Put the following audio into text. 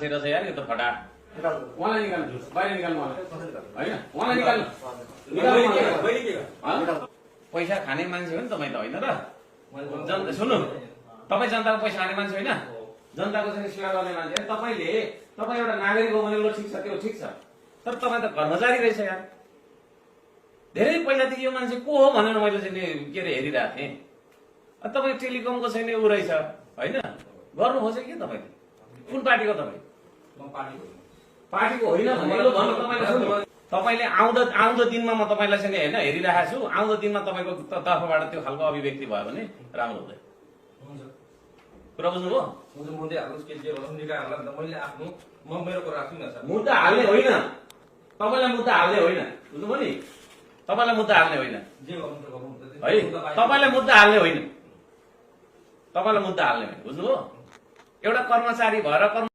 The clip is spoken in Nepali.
मान्छे रहेछ यार यो त फटा उहाँलाई निकाल्नु बाहिर निकाल्नु होइन उहाँलाई निकाल्नु पैसा खाने मान्छे हो नि तपाईँ त होइन र सुन्नु तपाईँ जनताको पैसा खाने मान्छे होइन जनताको चाहिँ सेवा गर्ने मान्छे तपाईँ एउटा नागरिक हो भने ठिक छ त्यो ठिक छ तर तपाईँ त कर्मचारी रहेछ यार धेरै पहिलादेखि यो मान्छे को हो भनेर मैले चाहिँ के अरे हेरिरहेको थिएँ तपाईँ टेलिकमको छैन ऊ रहेछ होइन गर्नु खोजे के तपाईँले कुन पार्टीको तपाईँ पार्टीको होइन तपाईँले आउँदो दिनमा म तपाईँलाई चाहिँ होइन हेरिरहेको छु आउँदो दिनमा तपाईँको तर्फबाट त्यो खालको अभिव्यक्ति भयो भने राम्रो हुँदैन कुरा बुझ्नुभयो मुद्दा हाल्ने होइन तपाईँलाई मुद्दा हाल्ने होइन बुझ्नुभयो नि तपाईँलाई मुद्दा हाल्ने होइन है तपाईँलाई मुद्दा हाल्ने होइन बुझ्नुभयो एउटा कर्मचारी भएर